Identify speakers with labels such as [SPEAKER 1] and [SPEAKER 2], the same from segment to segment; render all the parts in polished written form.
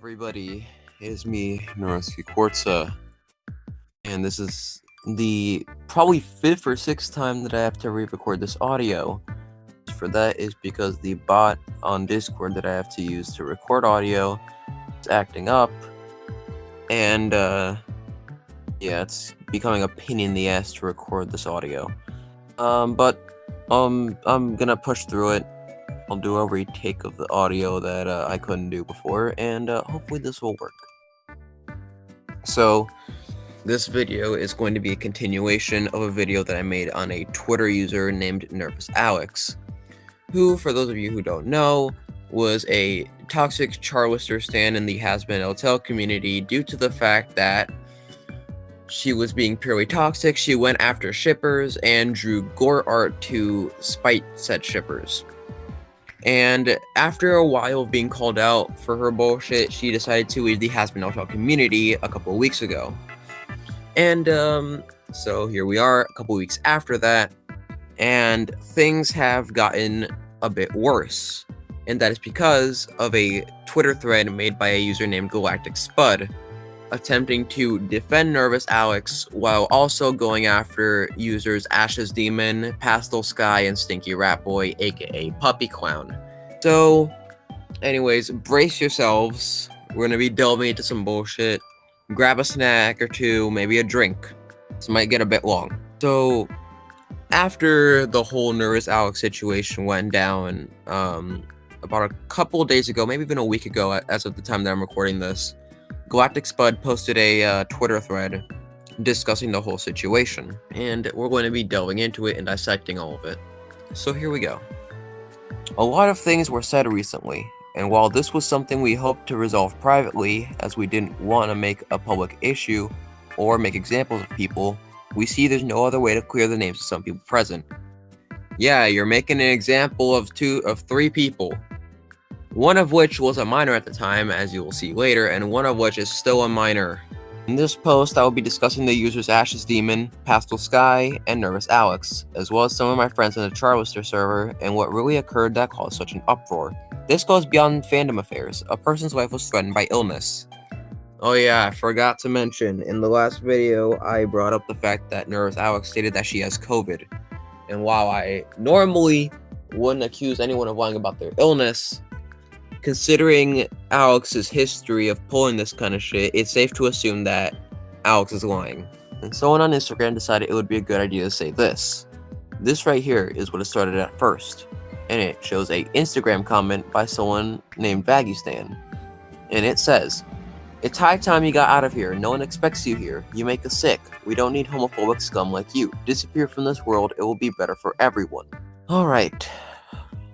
[SPEAKER 1] everybody, it is me, Norosky Quartza, and this is the probably 5th or 6th time that I have to re-record this audio. For that is because the bot on Discord that I have to use to record audio is acting up, and it's becoming a pain in the ass to record this audio. But I'm gonna push through it. I'll do a retake of the audio that I couldn't do before, and hopefully this will work. So, this video is going to be a continuation of a video that I made on a Twitter user named Nervous Alex, who, for those of you who don't know, was a toxic Charlister stan in the Has-Been LTL community due to the fact that she was being purely toxic. She went after shippers and drew gore art to spite said shippers. And after a while of being called out for her bullshit, she decided to leave the Has-Been LTL community a couple of weeks ago. And so here we are, a couple weeks after that, and things have gotten a bit worse. And that is because of a Twitter thread made by a user named Galactic Spud, attempting to defend Nervous Alex while also going after users Ashes Demon, Pastel Sky, and Stinky Rat Boy, aka Puppy Clown. So, anyways, brace yourselves. We're gonna be delving into some bullshit. Grab a snack or two, maybe a drink. This might get a bit long. So, after the whole Nervous Alex situation went down, about a couple of days ago, maybe even a week ago, as of the time that I'm recording this, Galactic Spud posted a Twitter thread discussing the whole situation, and we're going to be delving into it and dissecting all of it. So here we go. A lot of things were said recently, and while this was something we hoped to resolve privately, as we didn't want to make a public issue or make examples of people, we see there's no other way to clear the names of some people present. Yeah, you're making an example of 3 people. One of which was a minor at the time, as you will see later, and one of which is still a minor. In this post, I will be discussing the users Ashes Demon, Pastel Sky, and Nervous Alex, as well as some of my friends in the Charlister server, and what really occurred that caused such an uproar. This goes beyond fandom affairs. A person's life was threatened by illness. Oh yeah, I forgot to mention, in the last video, I brought up the fact that Nervous Alex stated that she has COVID. And while I normally wouldn't accuse anyone of lying about their illness, considering Alex's history of pulling this kind of shit, it's safe to assume that Alex is lying. And someone on Instagram decided it would be a good idea to say this. This right here is what it started at first. And it shows a Instagram comment by someone named Vagistan. And it says, "It's high time you got out of here. No one expects you here. You make us sick. We don't need homophobic scum like you. Disappear from this world. It will be better for everyone." Alright.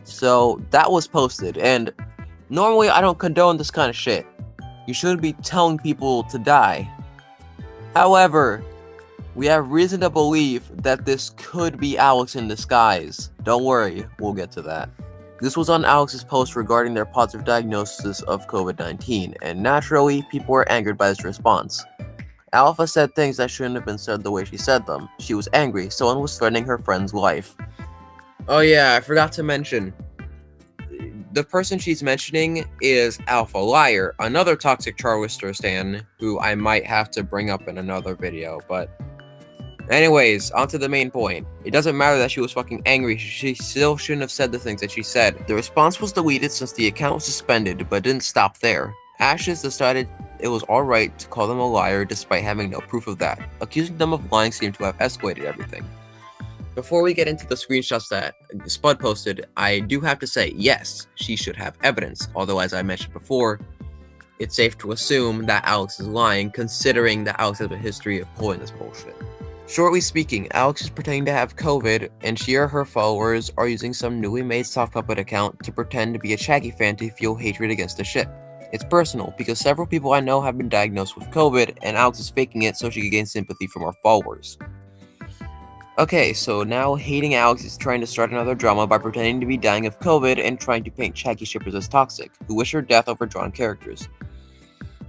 [SPEAKER 1] So that was posted, and normally, I don't condone this kind of shit. You shouldn't be telling people to die. However, we have reason to believe that this could be Alex in disguise. Don't worry, we'll get to that. This was on Alex's post regarding their positive diagnosis of COVID-19, and naturally, people were angered by his response. Alpha said things that shouldn't have been said the way she said them. She was angry, someone was threatening her friend's life. Oh yeah, I forgot to mention, the person she's mentioning is Alpha Liar, another toxic Charlister stan, who I might have to bring up in another video, but anyways, on to the main point. It doesn't matter that she was fucking angry, she still shouldn't have said the things that she said. The response was deleted since the account was suspended, but didn't stop there. Ashes decided it was alright to call them a liar despite having no proof of that. Accusing them of lying seemed to have escalated everything. Before we get into the screenshots that Spud posted, I do have to say, yes, she should have evidence, although as I mentioned before, it's safe to assume that Alex is lying, considering that Alex has a history of pulling this bullshit. Shortly speaking, Alex is pretending to have COVID, and she or her followers are using some newly made sock puppet account to pretend to be a Shaggy fan to fuel hatred against the ship. It's personal, because several people I know have been diagnosed with COVID, and Alex is faking it so she can gain sympathy from her followers. Okay, so now hating Alex is trying to start another drama by pretending to be dying of COVID and trying to paint Shaggy shippers as toxic, who wish her death over drawn characters.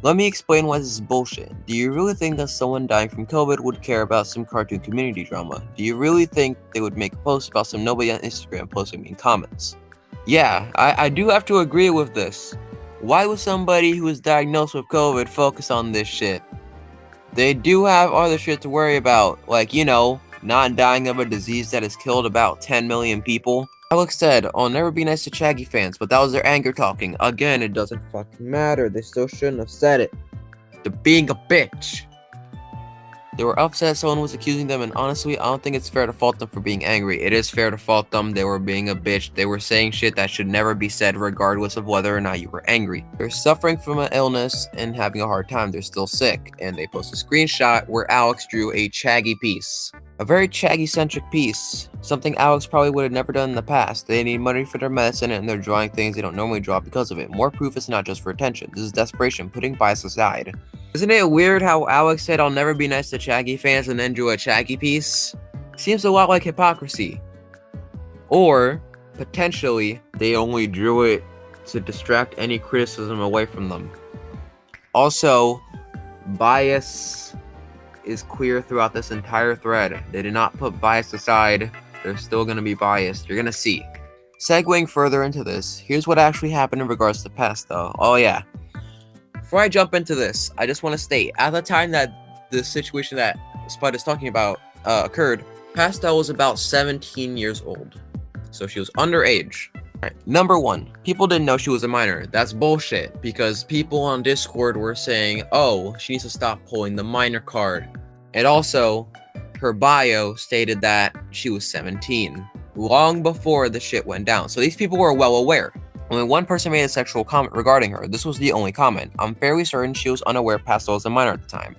[SPEAKER 1] Let me explain why this is bullshit. Do you really think that someone dying from COVID would care about some cartoon community drama? Do you really think they would make a post about some nobody on Instagram posting mean comments? Yeah, I do have to agree with this. Why would somebody who was diagnosed with COVID focus on this shit? They do have other shit to worry about, like, not dying of a disease that has killed about 10 million people. Alex said, "I'll never be nice to Shaggy fans," but that was their anger talking. Again, it doesn't fucking matter. They still shouldn't have said it. They're being a bitch. They were upset someone was accusing them, and honestly, I don't think it's fair to fault them for being angry. It is fair to fault them. They were being a bitch. They were saying shit that should never be said, regardless of whether or not you were angry. They're suffering from an illness and having a hard time. They're still sick. And they post a screenshot where Alex drew a Shaggy piece. A very Shaggy-centric piece. Something Alex probably would have never done in the past. They need money for their medicine, and they're drawing things they don't normally draw because of it. More proof is not just for attention. This is desperation, putting bias aside. Isn't it weird how Alex said, "I'll never be nice to Shaggy fans," and then drew a Shaggy piece? Seems a lot like hypocrisy. Or, potentially, they only drew it to distract any criticism away from them. Also, bias is clear throughout this entire thread. They did not put bias aside. They're still going to be biased. You're going to see. Segueing further into this, here's what actually happened in regards to Pesto. Oh yeah. Before I jump into this, I just want to state, at the time that the situation that Spud is talking about occurred, Pastel was about 17 years old. So she was underage. Right. Number one, people didn't know she was a minor. That's bullshit, because people on Discord were saying, "Oh, she needs to stop pulling the minor card." And also, her bio stated that she was 17, long before the shit went down. So these people were well aware. Only one person made a sexual comment regarding her. This was the only comment. I'm fairly certain she was unaware Pastel was a minor at the time.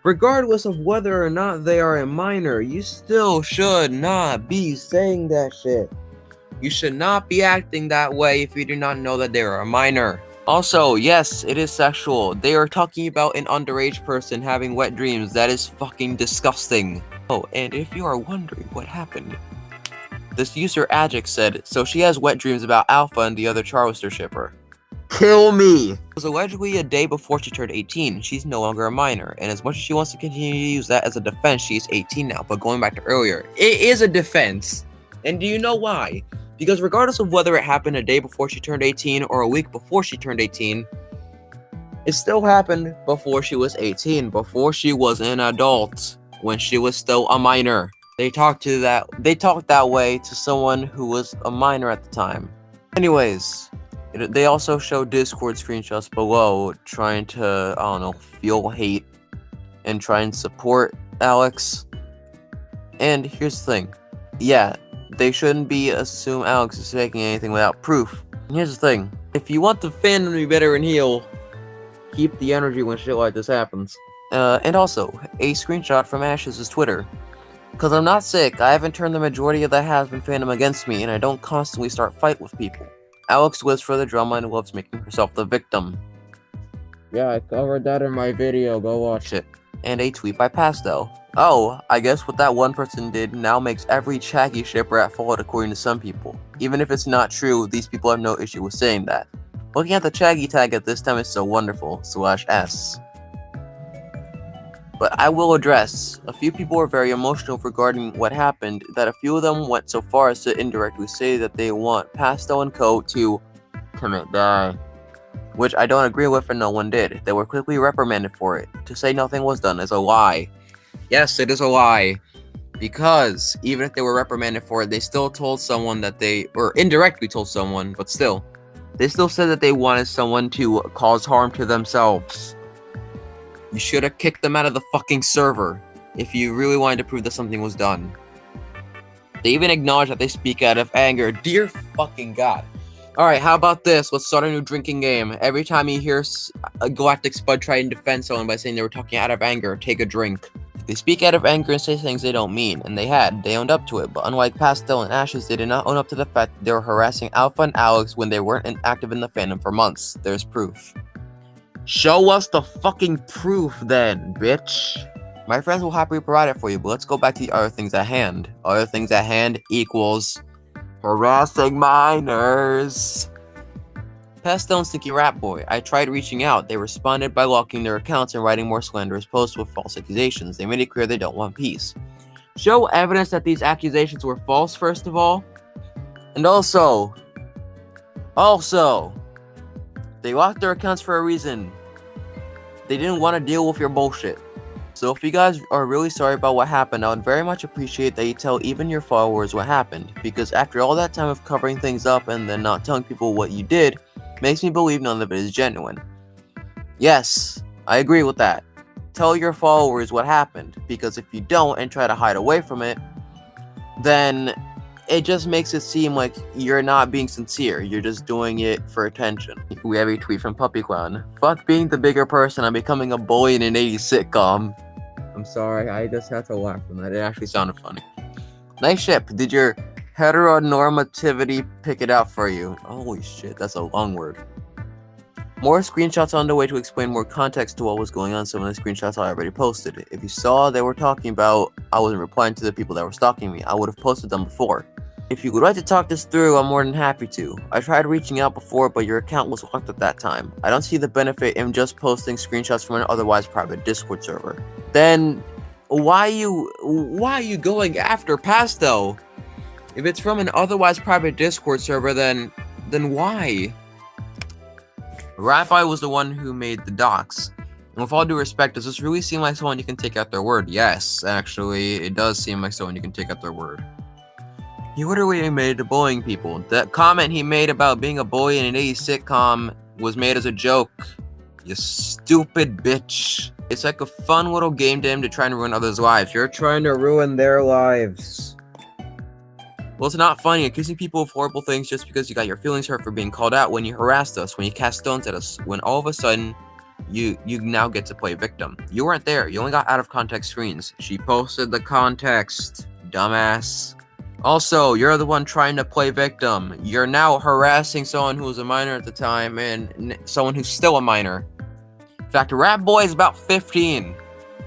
[SPEAKER 1] Regardless of whether or not they are a minor, you still should not be saying that shit. You should not be acting that way if you do not know that they are a minor. Also, yes, it is sexual. They are talking about an underage person having wet dreams. That is fucking disgusting. Oh, and if you are wondering what happened, this user Adject said, "So she has wet dreams about Alpha and the other Charlister shipper." Kill me! It was allegedly a day before she turned 18. She's no longer a minor, and as much as she wants to continue to use that as a defense, she's 18 now. But going back to earlier, it is a defense. And do you know why? Because regardless of whether it happened a day before she turned 18 or a week before she turned 18, it still happened before she was 18, before she was an adult, when she was still a minor. They talked that way to someone who was a minor at the time. Anyways, they also show Discord screenshots below trying to, fuel hate and try and support Alex. And here's the thing. Yeah, they shouldn't be assume Alex is taking anything without proof. And here's the thing. If you want the fandom to be better and heal, keep the energy when shit like this happens. And also, a screenshot from Ash's Twitter. "Because I'm not sick, I haven't turned the majority of the has-been fandom against me, and I don't constantly start fight with people. Alex lives for the drama and loves making herself the victim." Yeah, I covered that in my video, go watch it. And a tweet by Pastel. "Oh, I guess what that one person did now makes every Shaggy shipper at fault according to some people. Even if it's not true, these people have no issue with saying that. Looking at the Shaggy tag at this time is so wonderful, /S. But I will address, a few people were very emotional regarding what happened, that a few of them went so far as to indirectly say that they want Pastel and Co. to commit die. Which I don't agree with, and no one did. They were quickly reprimanded for it. To say nothing was done is a lie. Yes, it is a lie. Because even if they were reprimanded for it, they still told someone that or indirectly told someone, but still, they still said that they wanted someone to cause harm to themselves. You should have kicked them out of the fucking server if you really wanted to prove that something was done. They even acknowledge that they speak out of anger. Dear fucking God. Alright, how about this? Let's start a new drinking game. Every time you hear a Galactic Spud try and defend someone by saying they were talking out of anger, take a drink. They speak out of anger and say things they don't mean, and they owned up to it, but unlike Pastel and Ashes, they did not own up to the fact that they were harassing Alpha and Alex when they weren't active in the fandom for months. There's proof. Show us the fucking proof then, bitch. My friends will happily provide it for you, but let's go back to the other things at hand. Other things at hand equals harassing minors. Pastel and Stinky Rat Boy. I tried reaching out. They responded by locking their accounts and writing more slanderous posts with false accusations. They made it clear they don't want peace. Show evidence that these accusations were false, first of all. And also, They locked their accounts for a reason. They didn't want to deal with your bullshit. So if you guys are really sorry about what happened, I would very much appreciate that you tell even your followers what happened, because after all that time of covering things up and then not telling people what you did, makes me believe none of it is genuine. Yes, I agree with that. Tell your followers what happened, because if you don't and try to hide away from it, then it just makes it seem like you're not being sincere. You're just doing it for attention. We have a tweet from Puppy Clown. Fuck being the bigger person, I'm becoming a boy in an 80s sitcom. I'm sorry, I just had to laugh from that. It actually sounded funny. Nice ship. Did your heteronormativity pick it out for you? Holy shit, that's a long word. More screenshots on the way to explain more context to what was going on. Some of the screenshots I already posted. If you saw they were talking about, I wasn't replying to the people that were stalking me. I would have posted them before. If you would like to talk this through, I'm more than happy to. I tried reaching out before, but your account was locked at that time. I don't see the benefit in just posting screenshots from an otherwise private Discord server. Then why are you going after Pastel? If it's from an otherwise private Discord server, then why? Rabbi was the one who made the docs. And with all due respect, does this really seem like someone you can take at their word? Yes, actually, it does seem like someone you can take at their word. He literally made it bullying people. That comment he made about being a boy in an 80s sitcom was made as a joke. You stupid bitch. It's like a fun little game to him to try and ruin others' lives. You're trying to ruin their lives. Well, it's not funny accusing people of horrible things just because you got your feelings hurt for being called out when you harassed us, when you cast stones at us, when all of a sudden you now get to play victim. You weren't there. You only got out of context screens. She posted the context, dumbass. Also, you're the one trying to play victim. You're now harassing someone who was a minor at the time and someone who's still a minor. In fact, Rat Boy is about 15.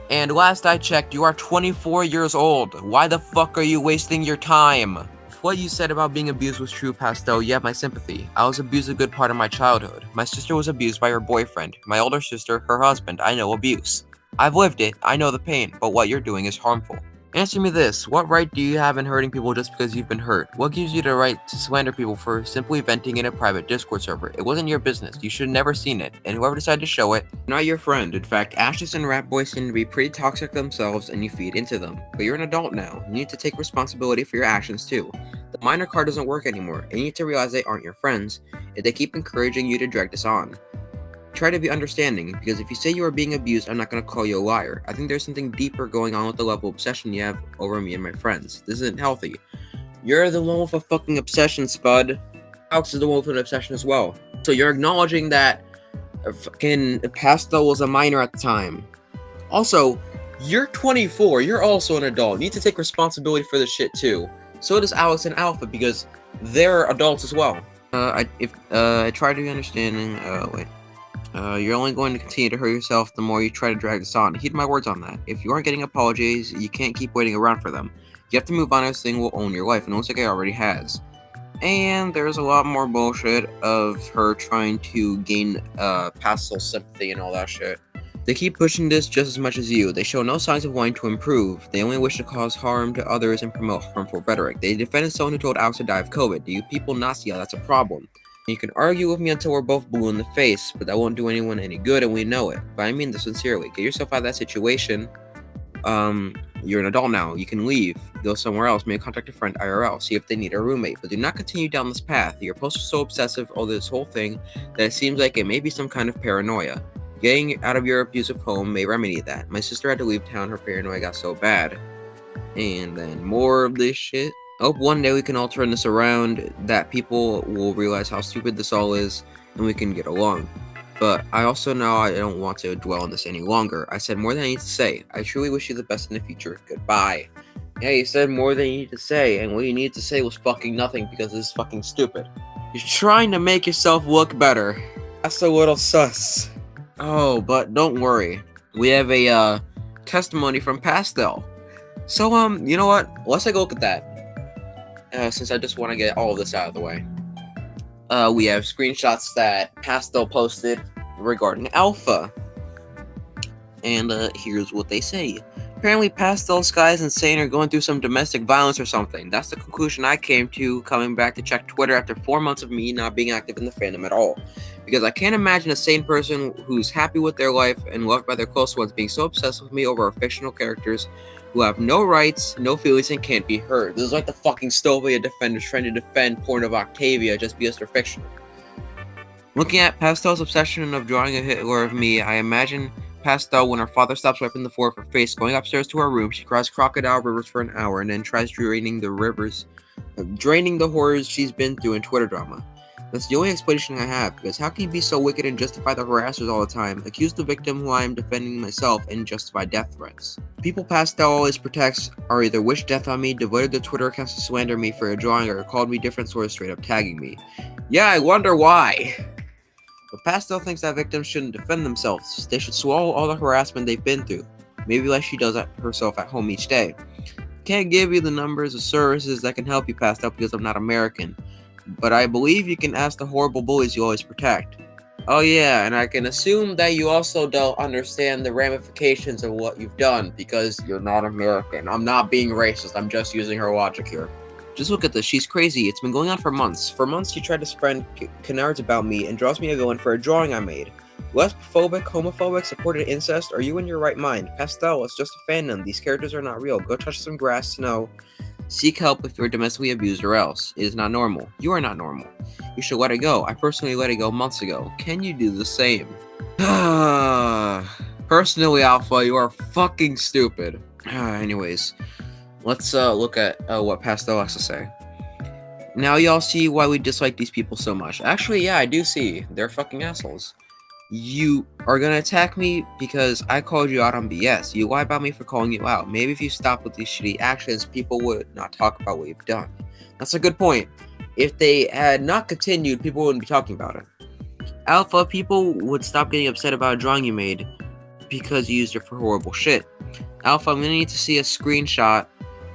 [SPEAKER 1] And last I checked, you are 24 years old. Why the fuck are you wasting your time? If what you said about being abused was true, Pastel, you have my sympathy. I was abused a good part of my childhood. My sister was abused by her boyfriend. My older sister, her husband. I know abuse. I've lived it. I know the pain. But what you're doing is harmful. Answer me this, what right do you have in hurting people just because you've been hurt? What gives you the right to slander people for simply venting in a private Discord server? It wasn't your business, you should have never seen it, and whoever decided to show it, not your friend. In fact, Ashes and Rat Boy seem to be pretty toxic themselves and you feed into them. But you're an adult now, you need to take responsibility for your actions too. The minor card doesn't work anymore, and you need to realize they aren't your friends if they keep encouraging you to drag this on. Try to be understanding, because if you say you are being abused, I'm not going to call you a liar. I think there's something deeper going on with the level of obsession you have over me and my friends. This isn't healthy. You're the one with a fucking obsession, Spud. Alex is the one with an obsession as well. So you're acknowledging that fucking Pastel was a minor at the time. Also, you're 24. You're also an adult. You need to take responsibility for this shit too. So does Alex and Alpha, because they're adults as well. I try to be understanding. You're only going to continue to hurt yourself the more you try to drag this on. Heed my words on that. If you aren't getting apologies, you can't keep waiting around for them. You have to move on, as this thing will own your life, and it looks like it already has. And there's a lot more bullshit of her trying to gain Pastel sympathy and all that shit. They keep pushing this just as much as you. They show no signs of wanting to improve. They only wish to cause harm to others and promote harmful rhetoric. They defended someone who told Alex to die of COVID. Do you people not see how that's a problem? You can argue with me until we're both blue in the face, but that won't do anyone any good, and we know it. But I mean this sincerely. Get yourself out of that situation. You're an adult now. You can leave. Go somewhere else. Maybe contact a friend IRL. See if they need a roommate. But do not continue down this path. Your posts are so obsessive over this whole thing that it seems like it may be some kind of paranoia. Getting out of your abusive home may remedy that. My sister had to leave town. Her paranoia got so bad. And then more of this shit. I hope one day we can all turn this around, that people will realize how stupid this all is, and we can get along. But I also know I don't want to dwell on this any longer. I said more than I need to say. I truly wish you the best in the future. Goodbye. Yeah, you said more than you need to say, and what you needed to say was fucking nothing because this is fucking stupid. You're trying to make yourself look better. That's a little sus. Oh, but don't worry. We have a testimony from Pastel. So, you know what? Let's take a look at that. Since I just want to get all of this out of the way. We have screenshots that Pastel posted regarding Alpha. And here's what they say. Apparently, Pastel Sky's insane or going through some domestic violence or something. That's the conclusion I came to coming back to check Twitter after 4 months of me not being active in the fandom at all. Because I can't imagine a sane person who's happy with their life and loved by their close ones being so obsessed with me over fictional characters who have no rights, no feelings, and can't be heard. This is like the fucking Stovia defenders trying to defend Porn of Octavia just because they're fictional. Looking at Pastel's obsession of drawing a Hitler of me, I imagine Pastel when her father stops wiping the floor of her face, going upstairs to her room. She cries crocodile rivers for an hour and then tries draining the horrors she's been through in Twitter drama. That's the only explanation I have, because how can you be so wicked and justify the harassers all the time, accuse the victim who I am defending myself, and justify death threats? People Pastel always protects are either wish death on me, devoted their Twitter accounts to slander me for a drawing, or called me different swords straight up tagging me. Yeah, I wonder why. But Pastel thinks that victims shouldn't defend themselves. They should swallow all the harassment they've been through. Maybe like she does herself at home each day. Can't give you the numbers of services that can help you, Pastel, because I'm not American. But I believe you can ask the horrible bullies you always protect. Oh yeah, and I can assume that you also don't understand the ramifications of what you've done because you're not American. I'm not being racist, I'm just using her logic here. Just look at this, she's crazy. It's been going on for months. For months, she tried to spread canards about me and draws me a villain for a drawing I made. Lesbophobic, homophobic, supported incest? Are you in your right mind? Pastel, it's just a fandom. These characters are not real. Go touch some grass, snow. Seek help if you're domestically abused or else. It is not normal. You are not normal. You should let it go. I personally let it go months ago. Can you do the same? Personally, Alpha, you are fucking stupid. Anyways. Let's look at what Pastel has to say. Now y'all see why we dislike these people so much. Actually, yeah, I do see. They're fucking assholes. You are gonna attack me because I called you out on BS. You lie about me for calling you out. Maybe if you stop with these shitty actions, people would not talk about what you've done. That's a good point. If they had not continued, people wouldn't be talking about it. Alpha, people would stop getting upset about a drawing you made because you used it for horrible shit. Alpha, I'm gonna need to see a screenshot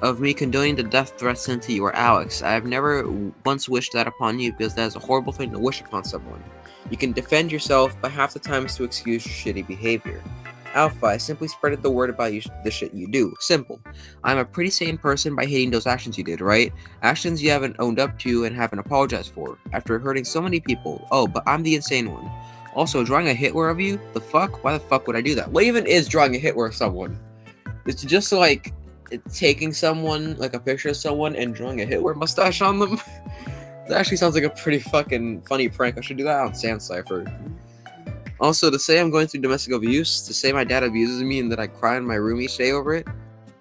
[SPEAKER 1] of me condoning the death threats sent to you or Alex. I have never once wished that upon you because that is a horrible thing to wish upon someone. You can defend yourself, but half the time is to excuse your shitty behavior. Alpha, I simply spreaded the word about you, the shit you do. Simple. I'm a pretty sane person by hating those actions you did, right? Actions you haven't owned up to and haven't apologized for, after hurting so many people. Oh, but I'm the insane one. Also, drawing a Hitler of you? The fuck? Why the fuck would I do that? What even is drawing a Hitler of someone? It's just like taking someone, like a picture of someone and drawing a Hitler mustache on them. That actually sounds like a pretty fucking funny prank. I should do that on Sand Cipher. Also, to say I'm going through domestic abuse, to say my dad abuses me and that I cry in my room each day over it,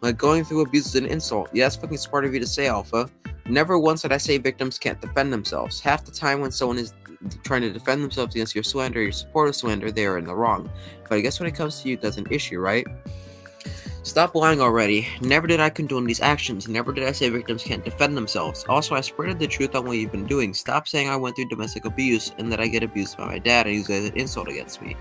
[SPEAKER 1] like going through abuse is an insult. Yeah, it's fucking smart of you to say, Alpha. Never once did I say victims can't defend themselves. Half the time when someone is trying to defend themselves against your slander, your support of slander, they are in the wrong. But I guess when it comes to you, that's an issue, right? Stop lying already. Never did I condone these actions. Never did I say victims can't defend themselves. Also, I spreaded the truth on what you've been doing. Stop saying I went through domestic abuse and that I get abused by my dad and use it as an insult against me.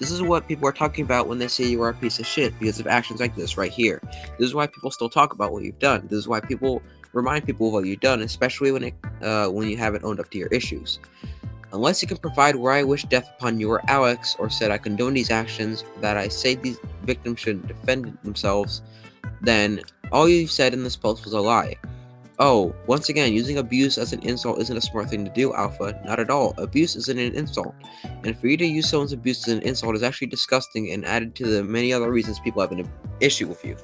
[SPEAKER 1] This is what people are talking about when they say you are a piece of shit because of actions like this right here. This is why people still talk about what you've done. This is why people remind people of what you've done, especially when you haven't owned up to your issues. Unless you can provide where I wish death upon you or Alex, or said I condone these actions, that I say these victims shouldn't defend themselves, then all you've said in this post was a lie. Oh, once again, using abuse as an insult isn't a smart thing to do, Alpha. Not at all. Abuse isn't an insult. And for you to use someone's abuse as an insult is actually disgusting and added to the many other reasons people have an issue with you.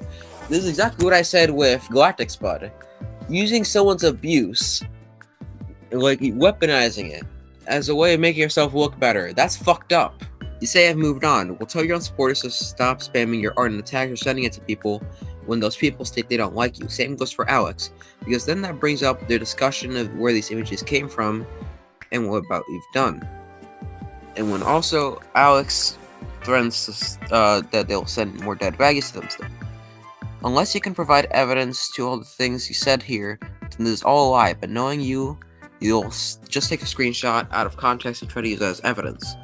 [SPEAKER 1] This is exactly what I said with Galactic Spud. Using someone's abuse, like weaponizing it, as a way of making yourself look better. That's fucked up. You say I've moved on. Well, tell your own supporters to stop spamming your art and the tags or sending it to people when those people state they don't like you. Same goes for Alex, because then that brings up the discussion of where these images came from and what about you've done. And when also Alex threatens that they'll send more dead baggies to them still. Unless you can provide evidence to all the things you said here, then this is all a lie, but knowing you'll just take a screenshot out of context and try to use it as evidence.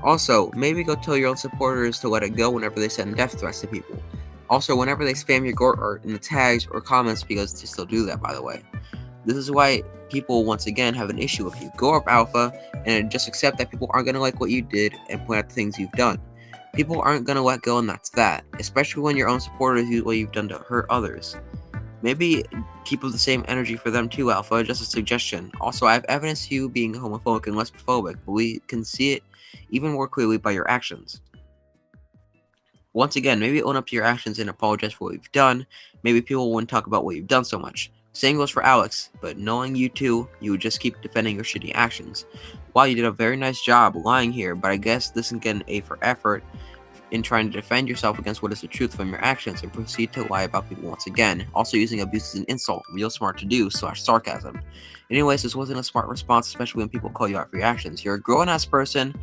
[SPEAKER 1] Also, maybe go tell your own supporters to let it go whenever they send death threats to people. Also, whenever they spam your gore art in the tags or comments, because they still do that, by the way. This is why people, once again, have an issue with you. Go up, Alpha, and just accept that people aren't going to like what you did and point out the things you've done. People aren't gonna let go, and that's that. Especially when your own supporters use what you've done to hurt others. Maybe keep up the same energy for them too, Alpha. Just a suggestion. Also, I have evidence of you being homophobic and lesbophobic, but we can see it even more clearly by your actions. Once again, maybe own up to your actions and apologize for what you've done. Maybe people wouldn't talk about what you've done so much. Same goes for Alex, but knowing you two, you would just keep defending your shitty actions. Wow, you did a very nice job lying here, but I guess this isn't an A for effort in trying to defend yourself against what is the truth from your actions and proceed to lie about people once again. Also using abuse as an insult, real smart to do, / sarcasm. Anyways, this wasn't a smart response, especially when people call you out for your actions. You're a grown-ass person,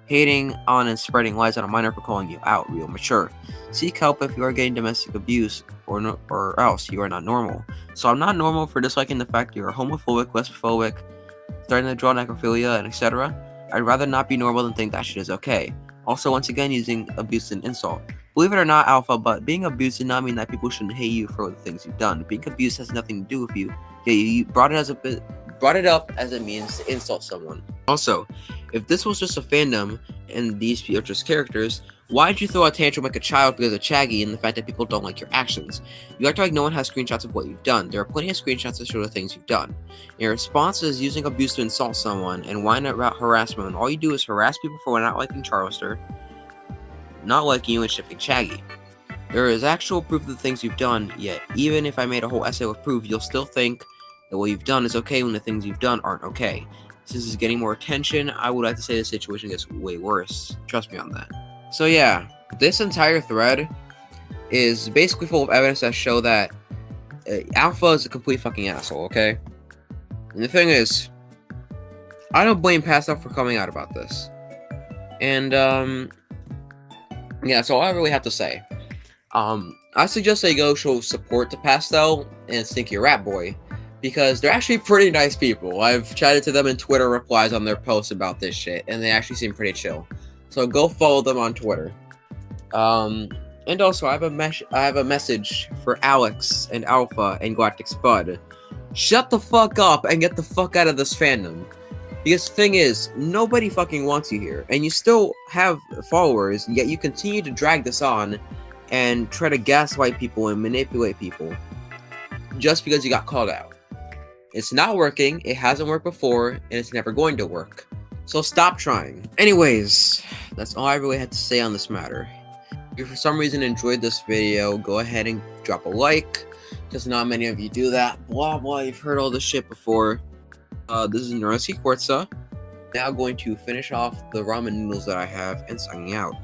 [SPEAKER 1] hating on and spreading lies on a minor for calling you out, real mature. Seek help if you are getting domestic abuse, or else you are not normal. So I'm not normal for disliking the fact you're homophobic, lesbophobic, starting to draw necrophilia, and etc. I'd rather not be normal than think that shit is okay. Also, once again, using abuse as an insult. Believe it or not, Alpha, but being abused does not mean that people shouldn't hate you for the things you've done. Being abused has nothing to do with you. Yeah, you brought it up as a means to insult someone. Also, if this was just a fandom and these are just characters, why'd you throw a tantrum like a child because of Chaggy and the fact that people don't like your actions? You act like no one has screenshots of what you've done. There are plenty of screenshots that show the things you've done. Your response is using abuse to insult someone and whine about harassment when all you do is harass people for not liking Charlister, not liking you, and shipping Chaggy. There is actual proof of the things you've done, yet even if I made a whole essay with proof, you'll still think that what you've done is okay when the things you've done aren't okay. Since it's getting more attention, I would like to say the situation gets way worse. Trust me on that. So yeah, this entire thread is basically full of evidence that show that Alpha is a complete fucking asshole, okay? And the thing is, I don't blame Pastel for coming out about this. And, yeah, that's all I really have to say. I suggest they go show support to Pastel and Stinky Rat Boy, because they're actually pretty nice people. I've chatted to them in Twitter replies on their posts about this shit, and they actually seem pretty chill. So go follow them on Twitter. And also, I have a message for Alex and Alpha and Galactic Spud. Shut the fuck up and get the fuck out of this fandom. Because the thing is, nobody fucking wants you here, and you still have followers, yet you continue to drag this on and try to gaslight people and manipulate people just because you got called out. It's not working, it hasn't worked before, and it's never going to work. So stop trying. Anyways, that's all I really had to say on this matter. If you for some reason enjoyed this video, go ahead and drop a like, because not many of you do that. Blah blah, you've heard all this shit before. This is Neuroski Quartza. Now going to finish off the ramen noodles that I have and signing out.